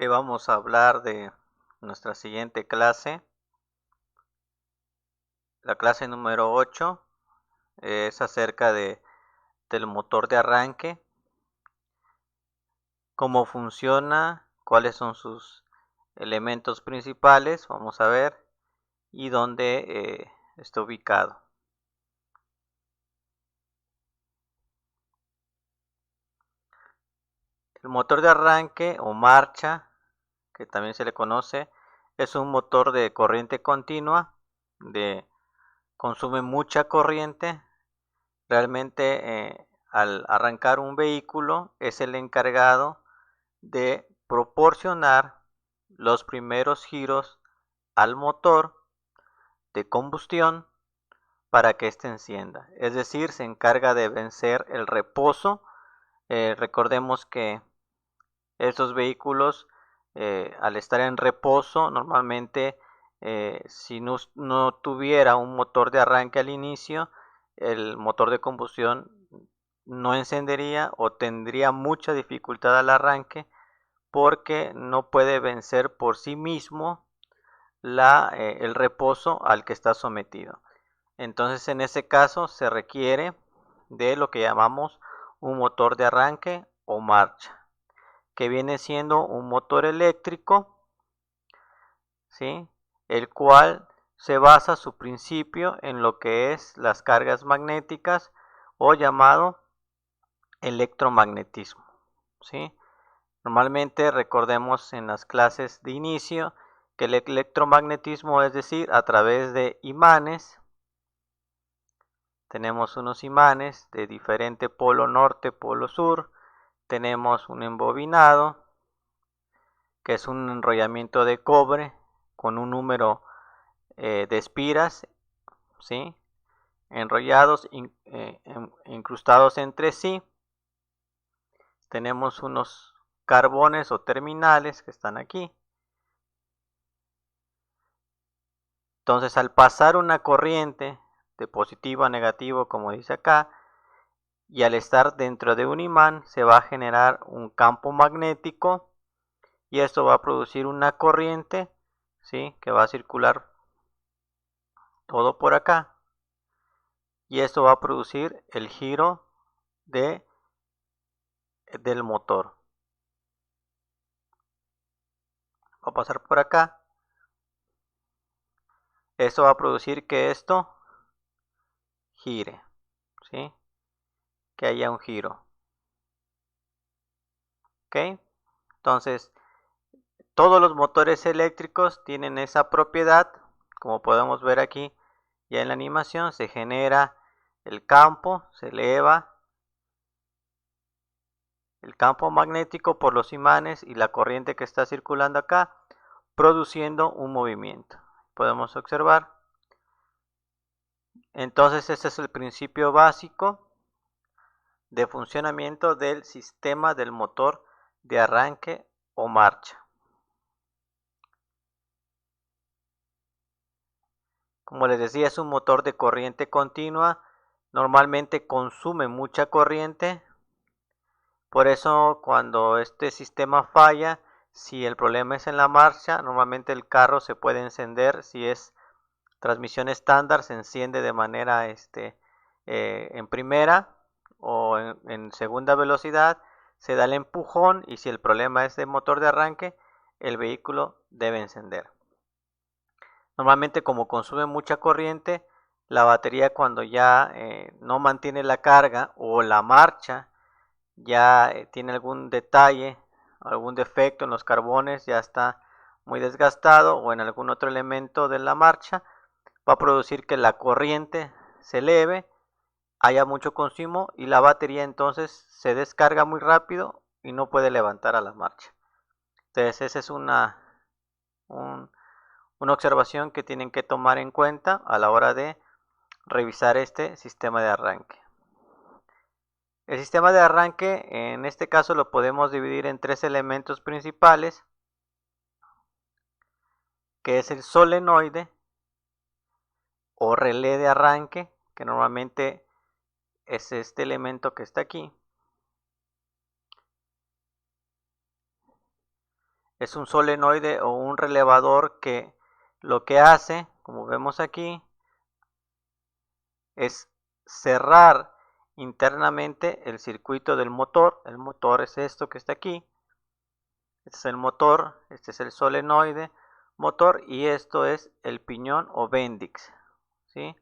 Que vamos a hablar de nuestra siguiente clase, la clase número 8, es acerca del motor de arranque, cómo funciona, cuáles son sus elementos principales, vamos a ver, y dónde está ubicado. El motor de arranque o marcha, que también se le conoce, es un motor de corriente continua, consume mucha corriente. Realmente al arrancar un vehículo es el encargado de proporcionar los primeros giros al motor de combustión para que éste encienda. Es decir, se encarga de vencer el reposo. Recordemos que estos vehículos al estar en reposo normalmente si no tuviera un motor de arranque al inicio, el motor de combustión no encendería o tendría mucha dificultad al arranque porque no puede vencer por sí mismo el reposo al que está sometido. Entonces en ese caso se requiere de lo que llamamos un motor de arranque o marcha, que viene siendo un motor eléctrico, ¿sí? El cual se basa su principio en lo que es las cargas magnéticas o llamado electromagnetismo, ¿sí? Normalmente recordemos en las clases de inicio que el electromagnetismo, es decir, a través de imanes, tenemos unos imanes de diferente polo norte, polo sur, tenemos un embobinado, que es un enrollamiento de cobre con un número de espiras, ¿sí? Enrollados, incrustados entre sí. Tenemos unos carbones o terminales que están aquí. Entonces, al pasar una corriente de positivo a negativo, como dice acá, y al estar dentro de un imán, se va a generar un campo magnético y esto va a producir una corriente, ¿sí? Que va a circular todo por acá. Y esto va a producir el giro del motor. Va a pasar por acá. Esto va a producir que esto gire, ¿sí? Que haya un giro. ¿Ok? Entonces, todos los motores eléctricos tienen esa propiedad. Como podemos ver aquí ya en la animación, se genera el campo, se eleva el campo magnético por los imanes y la corriente que está circulando acá, produciendo un movimiento. Podemos observar. Entonces, este es el principio básico de funcionamiento del sistema del motor de arranque o marcha. Como les decía, es un motor de corriente continua, normalmente consume mucha corriente, por eso cuando este sistema falla, si el problema es en la marcha, normalmente el carro se puede encender. Si es transmisión estándar, se enciende de manera en primera o en segunda velocidad, se da el empujón y si el problema es de motor de arranque, el vehículo debe encender. Normalmente como consume mucha corriente, la batería cuando ya no mantiene la carga o la marcha ya tiene algún detalle, algún defecto en los carbones, ya está muy desgastado o en algún otro elemento de la marcha, va a producir que la corriente se eleve, haya mucho consumo y la batería entonces se descarga muy rápido y no puede levantar a la marcha. Entonces esa es una observación que tienen que tomar en cuenta a la hora de revisar este sistema de arranque. El sistema de arranque en este caso lo podemos dividir en tres elementos principales, que es el solenoide o relé de arranque, que normalmente es este elemento que está aquí. es un solenoide o un relevador que lo que hace, como vemos aquí, es cerrar internamente el circuito del motor. El motor es esto que está aquí. Este es el motor, este es el solenoide motor y esto es el piñón o bendix, ¿sí?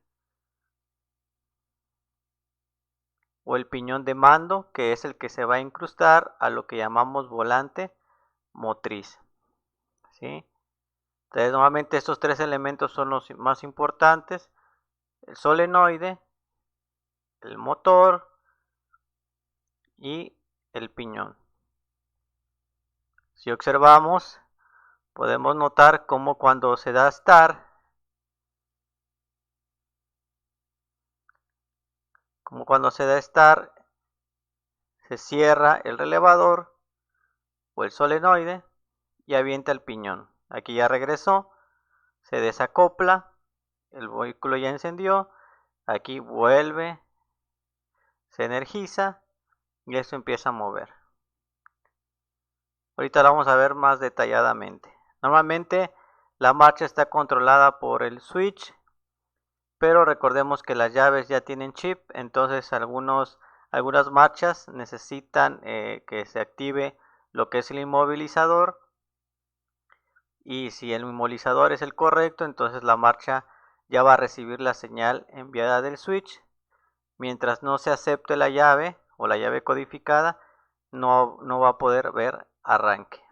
O el piñón de mando, que es el que se va a incrustar a lo que llamamos volante motriz, ¿sí? Entonces, normalmente estos tres elementos son los más importantes: el solenoide, el motor y el piñón. Si observamos, podemos notar cómo cuando se da start, se cierra el relevador o el solenoide y avienta el piñón. Aquí ya regresó, se desacopla, el vehículo ya encendió, aquí vuelve, se energiza y esto empieza a mover. Ahorita lo vamos a ver más detalladamente. Normalmente la marcha está controlada por el switch, pero recordemos que las llaves ya tienen chip, entonces algunas marchas necesitan que se active lo que es el inmovilizador, y si el inmovilizador es el correcto, entonces la marcha ya va a recibir la señal enviada del switch. Mientras no se acepte la llave o la llave codificada, no va a poder ver arranque.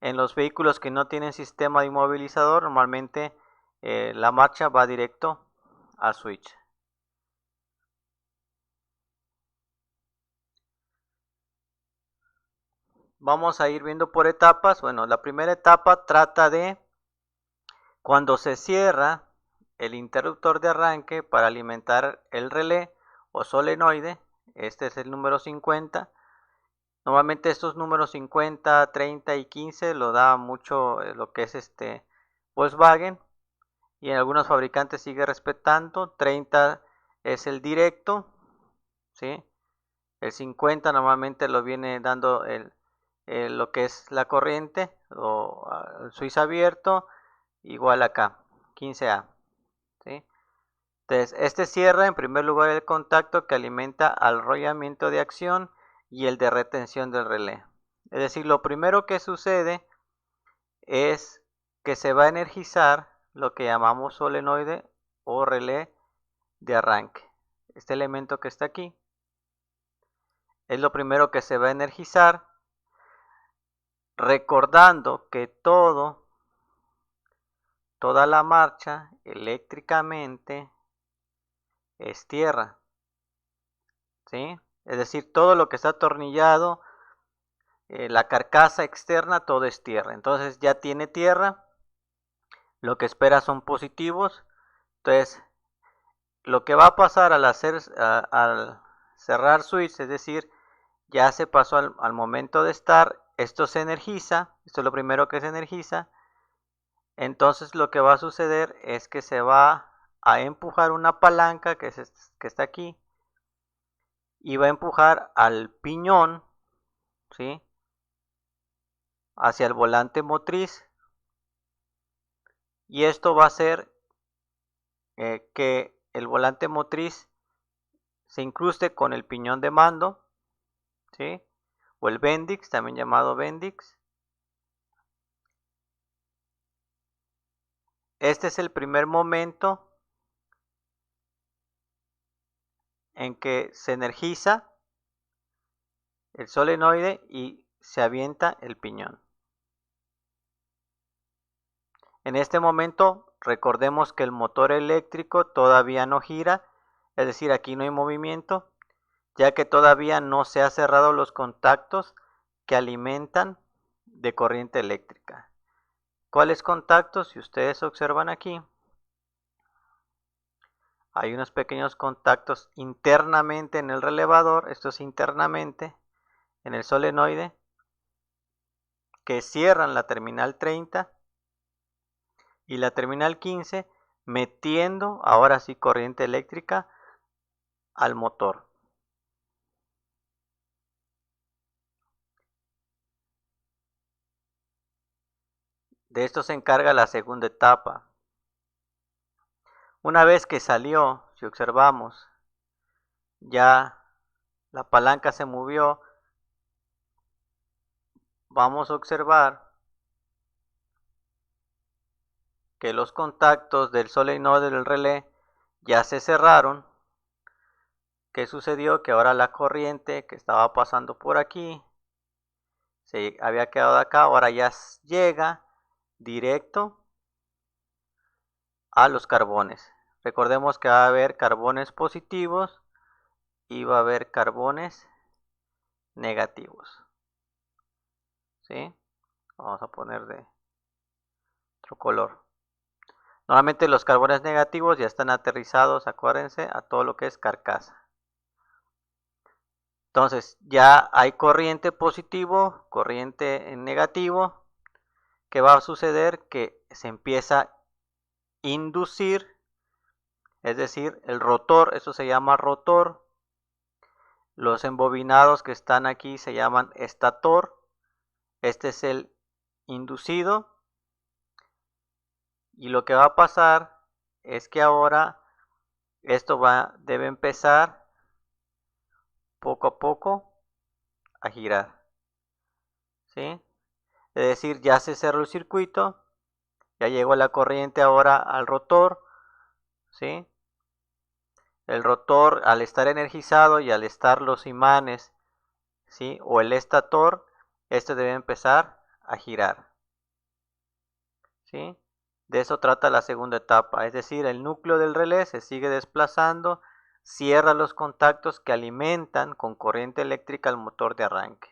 En los vehículos que no tienen sistema de inmovilizador, normalmente la marcha va directo a switch. Vamos a ir viendo por etapas. Bueno, la primera etapa trata de cuando se cierra el interruptor de arranque para alimentar el relé o solenoide. Este es el número 50. Normalmente estos números 50, 30 y 15 lo da mucho lo que es Volkswagen, y en algunos fabricantes sigue respetando. 30 es el directo, ¿sí? El 50 normalmente lo viene dando lo que es la corriente o el switch abierto, igual acá, 15A, ¿sí? Entonces, este cierra en primer lugar el contacto que alimenta al rollamiento de acción y el de retención del relé. Es decir, lo primero que sucede es que se va a energizar lo que llamamos solenoide o relé de arranque. Este elemento que está aquí es lo primero que se va a energizar, recordando que toda la marcha eléctricamente es tierra, ¿sí? Es decir, todo lo que está atornillado, la carcasa externa, todo es tierra. Entonces ya tiene tierra, lo que espera son positivos. Entonces, lo que va a pasar al cerrar switch, es decir, ya se pasó al momento de estar, esto se energiza, esto es lo primero que se energiza. Entonces lo que va a suceder es que se va a empujar una palanca que está aquí y va a empujar al piñón, ¿sí?, hacia el volante motriz, y esto va a hacer que el volante motriz se incruste con el piñón de mando, ¿sí?, o el bendix, también llamado bendix. Este es el primer momento en que se energiza el solenoide y se avienta el piñón. En este momento recordemos que el motor eléctrico todavía no gira, es decir, aquí no hay movimiento, ya que todavía no se han cerrado los contactos que alimentan de corriente eléctrica. ¿Cuáles contactos? Si ustedes observan aquí, hay unos pequeños contactos internamente en el relevador, esto es internamente en el solenoide, que cierran la terminal 30 y la terminal 15, metiendo ahora sí corriente eléctrica al motor. De esto se encarga la segunda etapa. Una vez que salió, si observamos, ya la palanca se movió, vamos a observar que los contactos del solenoide del relé ya se cerraron. ¿Qué sucedió? Que ahora la corriente que estaba pasando por aquí se había quedado acá, ahora ya llega directo a los carbones. Recordemos que va a haber carbones positivos y va a haber carbones negativos. ¿Sí? Vamos a poner de otro color. Normalmente los carbones negativos ya están aterrizados, acuérdense, a todo lo que es carcasa. Entonces ya hay corriente positivo, corriente negativo. ¿Qué va a suceder? Que se empieza a inducir, es decir, el rotor, eso se llama rotor. Los embobinados que están aquí se llaman estator. Este es el inducido. Y lo que va a pasar es que ahora esto debe empezar poco a poco a girar. ¿Sí? Es decir, ya se cerró el circuito, ya llegó la corriente ahora al rotor. ¿Sí? El rotor, al estar energizado y al estar los imanes, ¿sí? O el estator, este debe empezar a girar. ¿Sí? De eso trata la segunda etapa, es decir, el núcleo del relé se sigue desplazando, cierra los contactos que alimentan con corriente eléctrica el motor de arranque.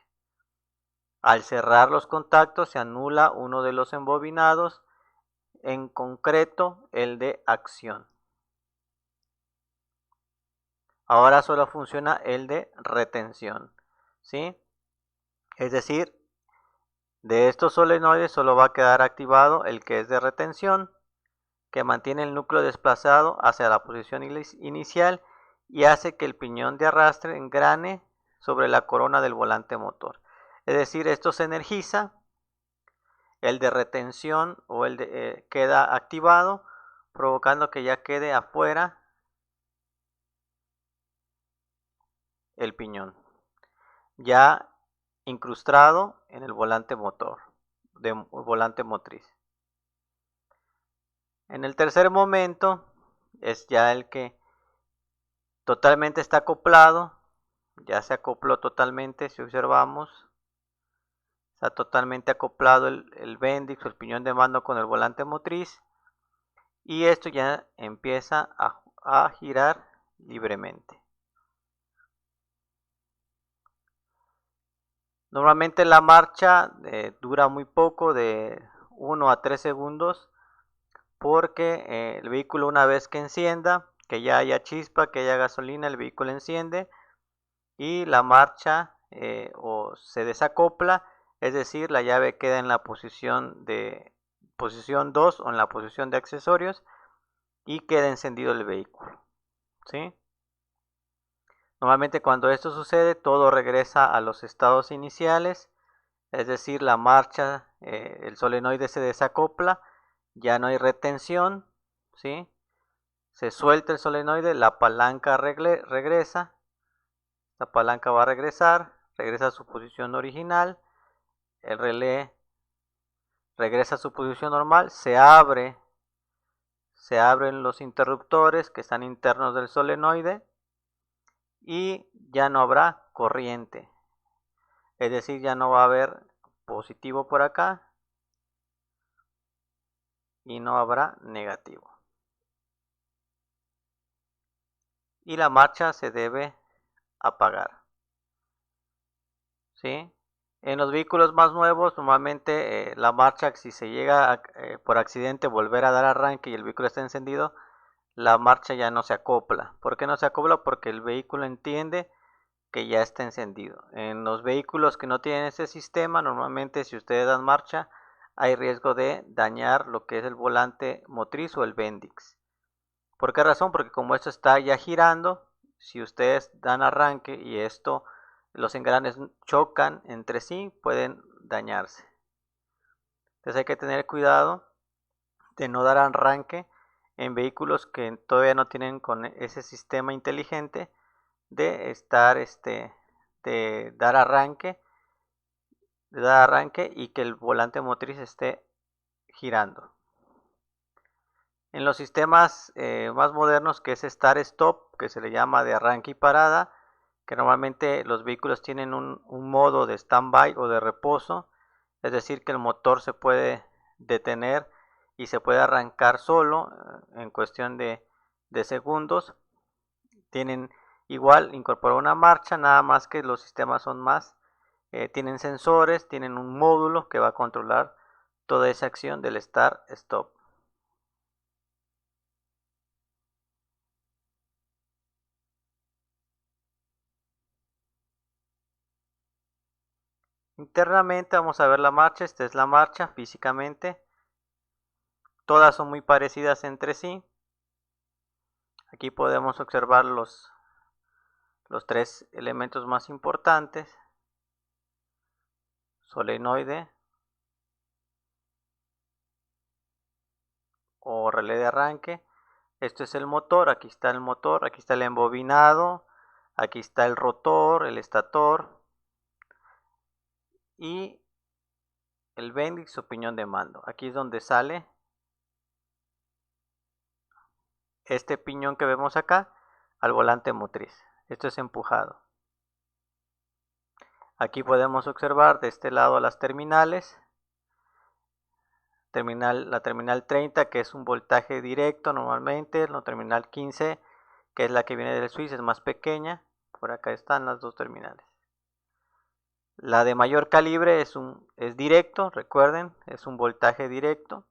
Al cerrar los contactos se anula uno de los embobinados, en concreto el de acción. Ahora solo funciona el de retención, ¿sí? Es decir, de estos solenoides solo va a quedar activado el que es de retención, que mantiene el núcleo desplazado hacia la posición inicial y hace que el piñón de arrastre engrane sobre la corona del volante motor. Es decir, esto se energiza, el de retención o el de queda activado, provocando que ya quede afuera el piñón, ya incrustado en el volante motor, volante motriz. En el tercer momento es ya el que totalmente está acoplado, ya se acopló totalmente, si observamos, está totalmente acoplado el bendix o el piñón de mando con el volante motriz y esto ya empieza a girar libremente. Normalmente la marcha dura muy poco, de 1 a 3 segundos, porque el vehículo una vez que encienda, que ya haya chispa, que haya gasolina, el vehículo enciende y la marcha o se desacopla, es decir, la llave queda en la posición 2 o en la posición de accesorios y queda encendido el vehículo. ¿Sí? Normalmente cuando esto sucede, todo regresa a los estados iniciales, es decir, la marcha, el solenoide se desacopla, ya no hay retención, ¿sí? Se suelta el solenoide, la palanca regresa, la palanca va a regresar, regresa a su posición original, el relé regresa a su posición normal, se abren los interruptores que están internos del solenoide y ya no habrá corriente, es decir, ya no va a haber positivo por acá y no habrá negativo. Y la marcha se debe apagar. ¿Sí? En los vehículos más nuevos, normalmente la marcha, si se llega por accidente volver a dar arranque y el vehículo está encendido, la marcha ya no se acopla. ¿Por qué no se acopla? Porque el vehículo entiende que ya está encendido. En los vehículos que no tienen ese sistema, normalmente si ustedes dan marcha, hay riesgo de dañar lo que es el volante motriz o el bendix. ¿Por qué razón? Porque como esto está ya girando, si ustedes dan arranque y los engranes chocan entre sí, pueden dañarse. Entonces hay que tener cuidado de no dar arranque en vehículos que todavía no tienen con ese sistema inteligente de estar de dar arranque y que el volante motriz esté girando. En los sistemas más modernos, que es Start Stop, que se le llama de arranque y parada, que normalmente los vehículos tienen un modo de stand-by o de reposo, es decir, que el motor se puede detener y se puede arrancar solo en cuestión de segundos. Tienen igual incorporado una marcha, nada más que los sistemas son más, tienen sensores, tienen un módulo que va a controlar toda esa acción del Start Stop. Internamente vamos a ver la marcha, esta es la marcha físicamente, todas son muy parecidas entre sí. Aquí podemos observar los tres elementos más importantes: solenoide o relé de arranque. Esto es el motor, aquí está el motor, aquí está el embobinado, aquí está el rotor, el estator y el bendix o piñón de mando. Aquí es donde sale este piñón que vemos acá al volante motriz. Esto es empujado. Aquí podemos observar de este lado las terminales. La terminal 30, que es un voltaje directo normalmente. La terminal 15, que es la que viene del switch, es más pequeña. Por acá están las dos terminales. La de mayor calibre es directo, recuerden, es un voltaje directo.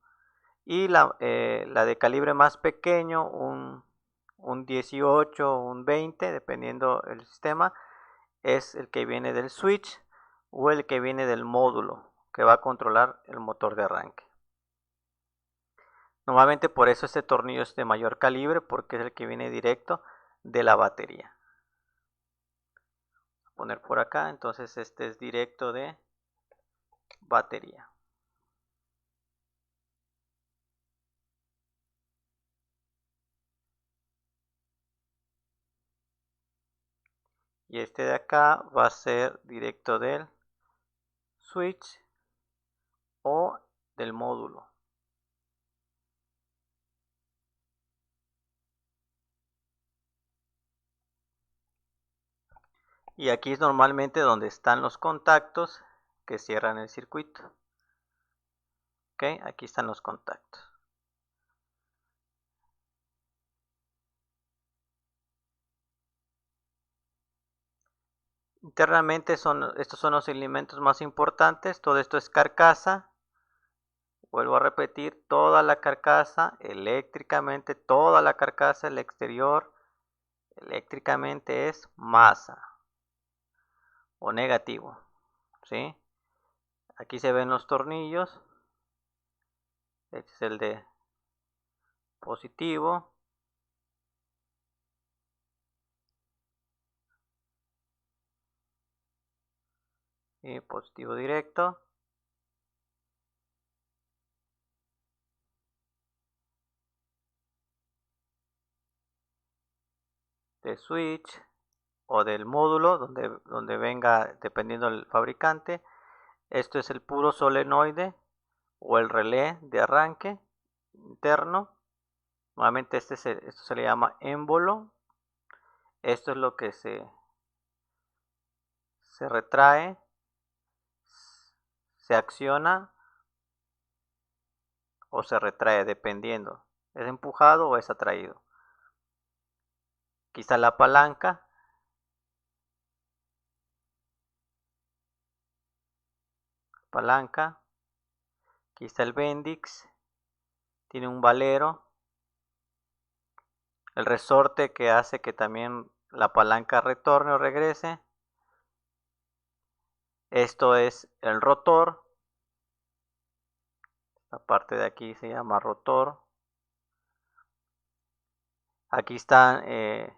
Y la de calibre más pequeño, un 18 o un 20, dependiendo del sistema, es el que viene del switch o el que viene del módulo que va a controlar el motor de arranque. Normalmente por eso este tornillo es de mayor calibre, porque es el que viene directo de la batería. Voy a poner por acá, entonces este es directo de batería. Y este de acá va a ser directo del switch o del módulo. Y aquí es normalmente donde están los contactos que cierran el circuito. Ok, aquí están los contactos. Internamente estos son los elementos más importantes. Todo esto es carcasa. Vuelvo a repetir, toda la carcasa eléctricamente, toda la carcasa, el exterior eléctricamente es masa o negativo, ¿sí? Aquí se ven los tornillos. Este es el de positivo. Y positivo directo. De switch o del módulo donde venga, dependiendo del fabricante. Esto es el puro solenoide o el relé de arranque interno. Normalmente esto se le llama émbolo. Esto es lo que se retrae, se acciona o se retrae dependiendo. ¿Es empujado o es atraído? Aquí está la palanca. Aquí está el bendix. Tiene un valero. El resorte que hace que también la palanca retorne o regrese. Esto es el rotor. La parte de aquí se llama rotor. Aquí está el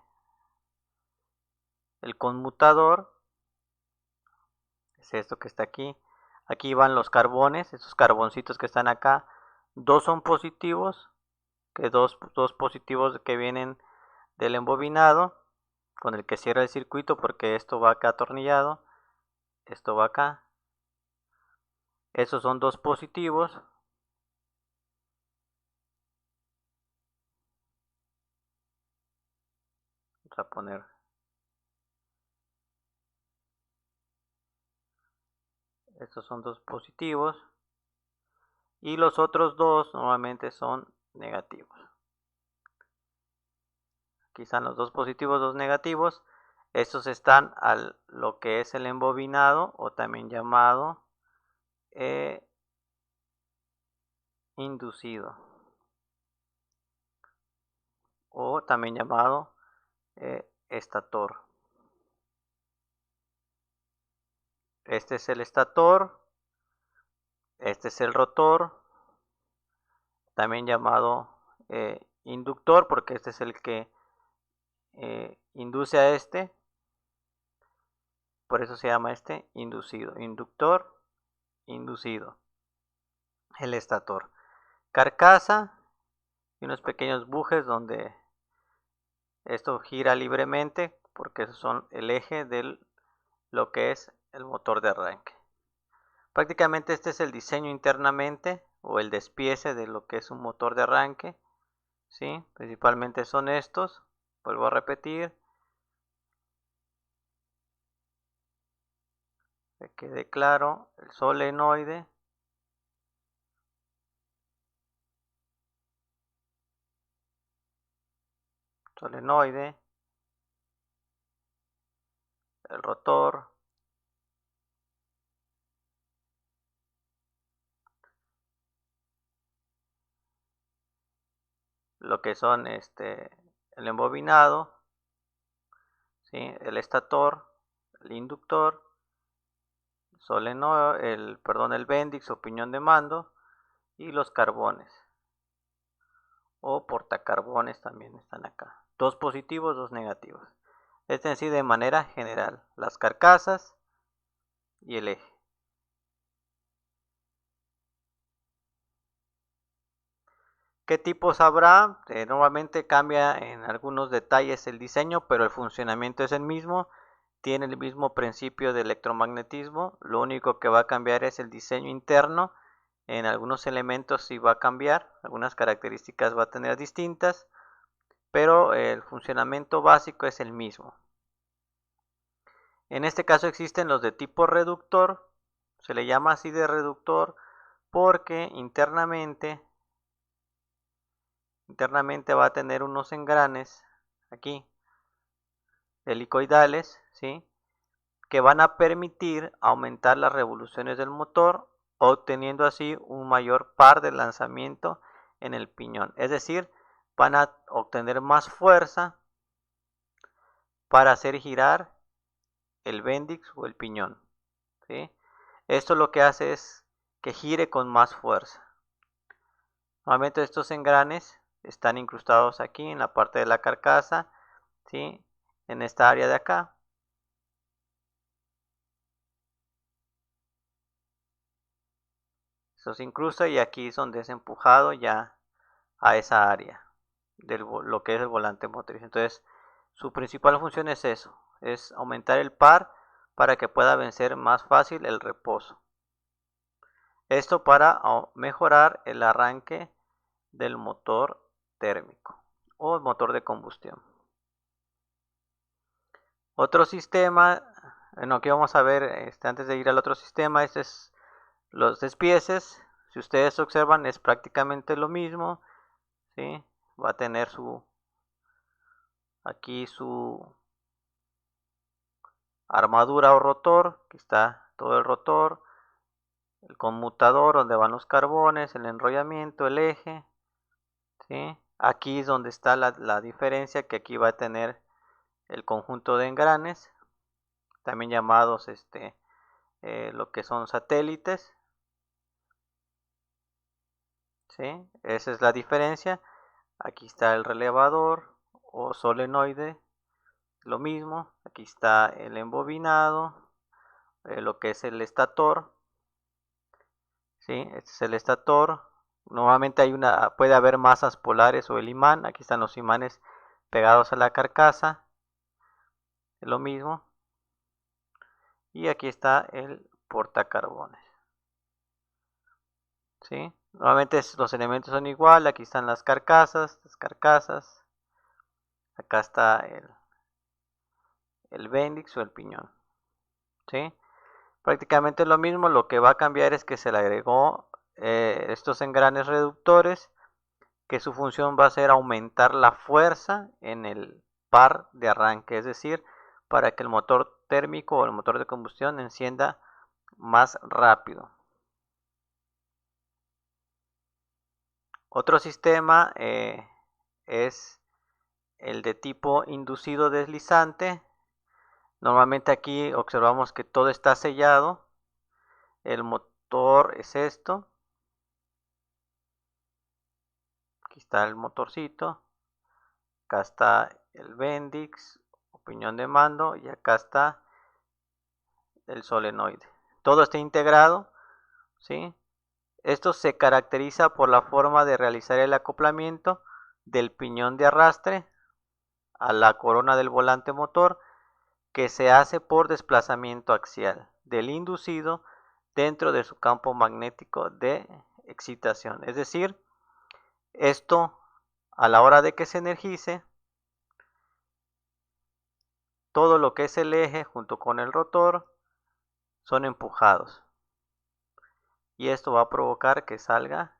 conmutador. Es esto que está aquí. Aquí van los carbones, esos carboncitos que están acá. Dos son positivos, que dos positivos que vienen del embobinado, con el que cierra el circuito, porque esto va acá atornillado, esto va acá. Esos son dos positivos. Vamos a poner estos son dos positivos y los otros dos normalmente son negativos. Aquí están los dos positivos, dos negativos. Estos están a lo que es el embobinado, o también llamado inducido, o también llamado estator. Este es el estator, este es el rotor, también llamado inductor, porque este es el que induce a este, por eso se llama este inducido, inductor, inducido. El estator, carcasa y unos pequeños bujes donde esto gira libremente, porque esos son el eje de lo que es el motor de arranque. Prácticamente este es el diseño internamente, o el despiece de lo que es un motor de arranque, ¿sí? Principalmente son estos, vuelvo a repetir, que quede claro, el solenoide, el rotor, lo que son el embobinado, ¿sí? El estator, el inductor, el bendix o piñón de mando, y los carbones o portacarbones también están acá. Dos positivos, dos negativos. Este en sí de manera general, las carcasas y el eje. ¿Qué tipos habrá? Normalmente cambia en algunos detalles el diseño, pero el funcionamiento es el mismo. Tiene el mismo principio de electromagnetismo. Lo único que va a cambiar es el diseño interno. En algunos elementos sí va a cambiar, algunas características va a tener distintas, pero el funcionamiento básico es el mismo. En este caso existen los de tipo reductor. Se le llama así de reductor porque internamente va a tener unos engranes aquí, helicoidales, ¿sí? Que van a permitir aumentar las revoluciones del motor, obteniendo así un mayor par de lanzamiento en el piñón. Es decir, van a obtener más fuerza para hacer girar el bendix o el piñón, ¿sí? Esto lo que hace es que gire con más fuerza. Normalmente estos engranes están incrustados aquí en la parte de la carcasa, ¿sí? En esta área de acá. Eso se incrusta y aquí es donde es empujado ya a esa área de lo que es el volante motriz. Entonces, su principal función es eso, es aumentar el par para que pueda vencer más fácil el reposo. Esto para mejorar el arranque del motor térmico o el motor de combustión. Otro sistema, que vamos a ver antes de ir al otro sistema, este es los despieces. Si ustedes observan es prácticamente lo mismo, ¿sí? Va a tener aquí su armadura o rotor, que está todo el rotor, el conmutador donde van los carbones, el enrollamiento, el eje, ¿sí? Aquí es donde está la diferencia, que aquí va a tener el conjunto de engranes, también llamados lo que son satélites, ¿sí? Esa es la diferencia. Aquí está el relevador o solenoide, lo mismo. Aquí está el embobinado, lo que es el estator, ¿sí? Este es el estator. Normalmente puede haber masas polares o el imán. Aquí están los imanes pegados a la carcasa. Es lo mismo. Y aquí está el portacarbones. ¿Sí? Nuevamente los elementos son igual. Aquí están las carcasas. Acá está el bendix o el piñón. ¿Sí? Prácticamente lo mismo. Lo que va a cambiar es que se le agregó estos engranes reductores, que su función va a ser aumentar la fuerza en el par de arranque, es decir, para que el motor térmico o el motor de combustión encienda más rápido. Otro sistema es el de tipo inducido deslizante. Normalmente aquí observamos que todo está sellado. El motor es esto. Aquí está el motorcito. Acá está el bendix o piñón de mando y acá está el solenoide. Todo está integrado, ¿sí? Esto se caracteriza por la forma de realizar el acoplamiento del piñón de arrastre a la corona del volante motor, que se hace por desplazamiento axial del inducido dentro de su campo magnético de excitación. Es decir, esto a la hora de que se energice, todo lo que es el eje junto con el rotor son empujados. Y esto va a provocar que salga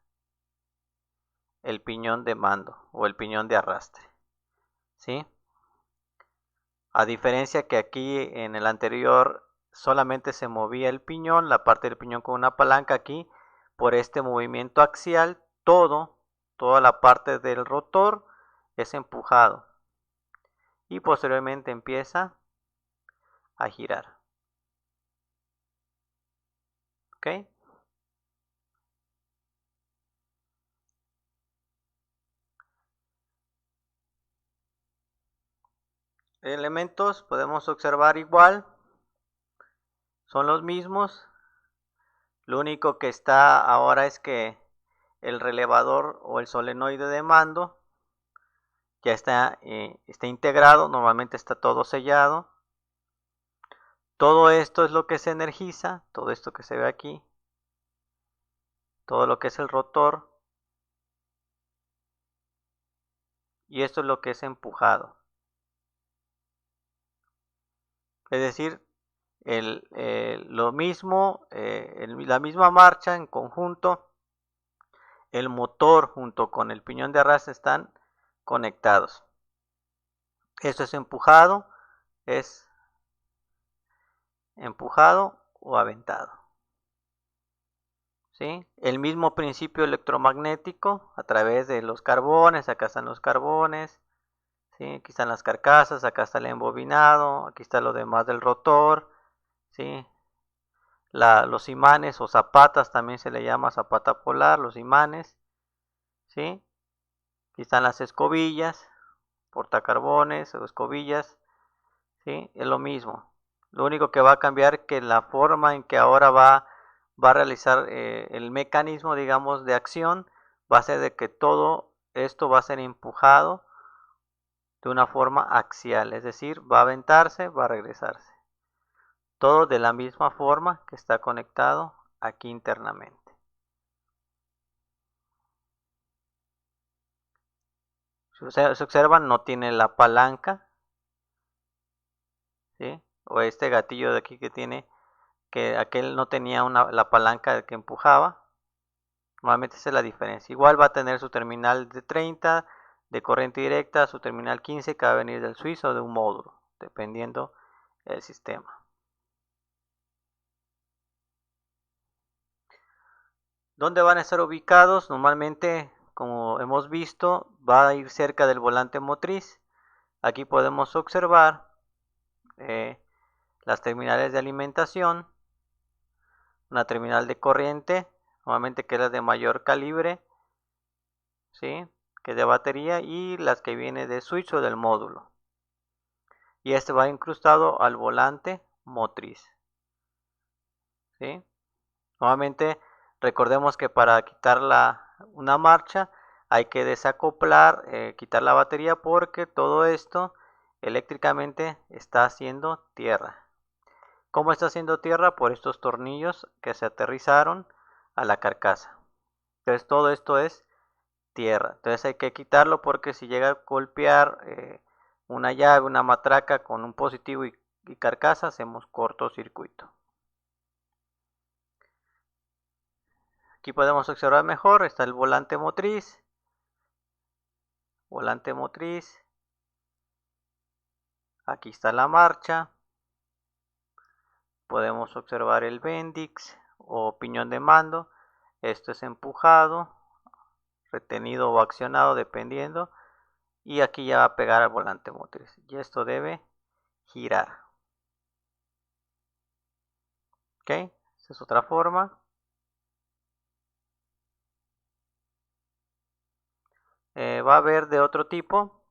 el piñón de mando o el piñón de arrastre. ¿Sí? A diferencia que aquí en el anterior solamente se movía el piñón, la parte del piñón con una palanca, aquí por este movimiento axial, toda la parte del rotor es empujado y posteriormente empieza a girar. ¿Ok? Elementos podemos observar igual, son los mismos. Lo único que está ahora es que el relevador o el solenoide de mando ya está integrado, normalmente está todo sellado. Todo esto es lo que se energiza, todo esto que se ve aquí, todo lo que es el rotor, y esto es lo que es empujado. Es decir, lo mismo, la misma marcha en conjunto, el motor junto con el piñón de arrastre están conectados. Esto es empujado o aventado. ¿Sí? El mismo principio electromagnético a través de los carbones. Acá están los carbones, ¿sí? Aquí están las carcasas, acá está el embobinado, aquí está lo demás del rotor, ¿sí? Los imanes o zapatas, también se le llama zapata polar, los imanes, ¿sí? Aquí están las escobillas, portacarbones o escobillas, ¿sí? Es lo mismo. Lo único que va a cambiar es que la forma en que ahora va a realizar el mecanismo, digamos, de acción, va a ser de que todo esto va a ser empujado de una forma axial, es decir, va a aventarse, va a regresarse. Todo de la misma forma que está conectado aquí internamente. Si se observan, no tiene la palanca, ¿sí? O este gatillo de aquí que tiene, que aquel no tenía la palanca que empujaba. Normalmente esa es la diferencia. Igual va a tener su terminal de 30 de corriente directa, su terminal 15 que va a venir del switch o de un módulo, dependiendo del sistema. ¿Dónde van a estar ubicados? Normalmente, como hemos visto, va a ir cerca del volante motriz. Aquí podemos observar las terminales de alimentación, una terminal de corriente, normalmente que es la de mayor calibre, ¿sí? Que es de batería, y las que viene de switch o del módulo. Y este va incrustado al volante motriz, ¿sí? Nuevamente Recordemos que para quitar una marcha hay que desacoplar, quitar la batería, porque todo esto eléctricamente está haciendo tierra. ¿Cómo está haciendo tierra? Por estos tornillos que se aterrizaron a la carcasa. Entonces todo esto es tierra. Entonces hay que quitarlo, porque si llega a golpear una llave, una matraca con un positivo y carcasa, hacemos cortocircuito. Aquí podemos observar mejor, está el volante motriz. Volante motriz. Aquí está la marcha. Podemos observar el bendix o piñón de mando. Esto es empujado, retenido o accionado dependiendo. Y aquí ya va a pegar al volante motriz. Y esto debe girar. Ok, esta es otra forma. Va a haber de otro tipo.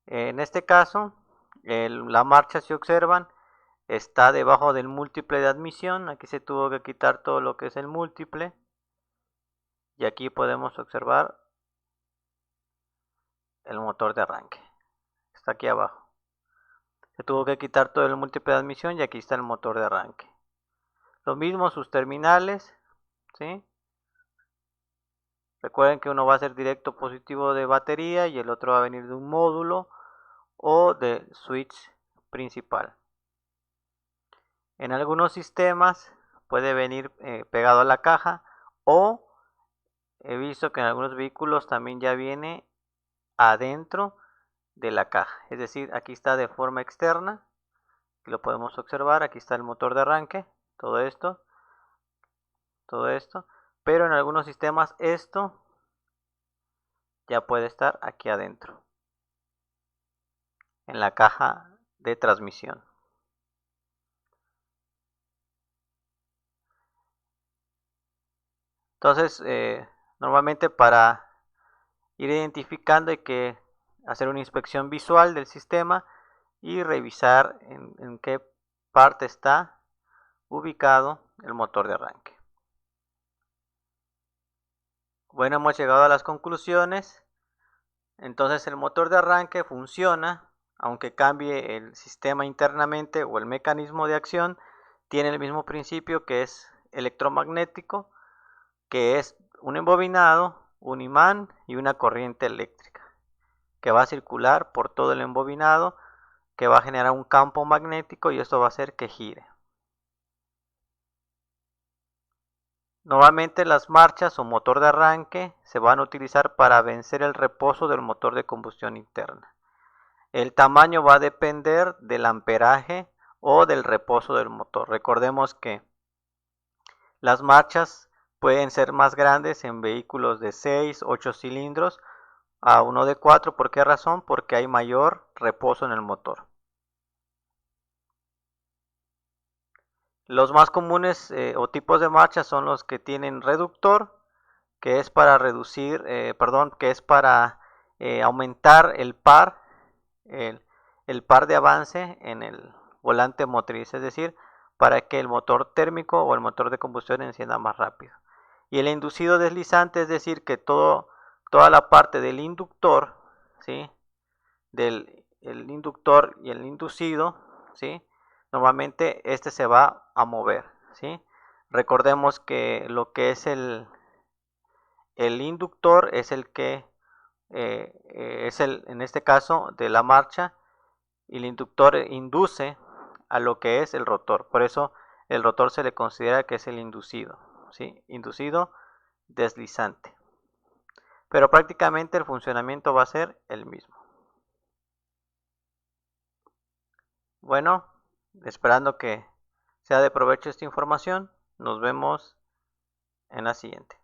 En este caso, la marcha, si observan, está debajo del múltiple de admisión. Aquí se tuvo que quitar todo lo que es el múltiple. Y aquí podemos observar el motor de arranque. Está aquí abajo. Se tuvo que quitar todo el múltiple de admisión y aquí está el motor de arranque. Lo mismo sus terminales, ¿sí? Recuerden que uno va a ser directo positivo de batería y el otro va a venir de un módulo o de switch principal. En algunos sistemas puede venir pegado a la caja, o he visto que en algunos vehículos también ya viene adentro de la caja. Es decir, aquí está de forma externa. Lo podemos observar, aquí está el motor de arranque, todo esto, pero en algunos sistemas esto ya puede estar aquí adentro, en la caja de transmisión. Entonces, normalmente para ir identificando hay que hacer una inspección visual del sistema y revisar en qué parte está ubicado el motor de arranque. Bueno, hemos llegado a las conclusiones. Entonces el motor de arranque funciona, aunque cambie el sistema internamente o el mecanismo de acción. Tiene el mismo principio, que es electromagnético, que es un embobinado, un imán y una corriente eléctrica, que va a circular por todo el embobinado, que va a generar un campo magnético y esto va a hacer que gire. Normalmente las marchas o motor de arranque se van a utilizar para vencer el reposo del motor de combustión interna. El tamaño va a depender del amperaje o del reposo del motor. Recordemos que las marchas pueden ser más grandes en vehículos de 6, 8 cilindros a uno de 4. ¿Por qué razón? Porque hay mayor reposo en el motor. Los más comunes o tipos de marchas son los que tienen reductor, que es para reducir, que es para aumentar el par de avance en el volante motriz, es decir, para que el motor térmico o el motor de combustión encienda más rápido. Y el inducido deslizante, es decir, que toda la parte del inductor, ¿sí? El inductor y el inducido, ¿sí? Normalmente este se va a mover, ¿sí? Recordemos que lo que es el inductor es el que en este caso de la marcha, y el inductor induce a lo que es el rotor. Por eso el rotor se le considera que es el inducido, ¿sí? Inducido deslizante. Pero prácticamente el funcionamiento va a ser el mismo. Bueno, esperando que sea de provecho esta información, nos vemos en la siguiente.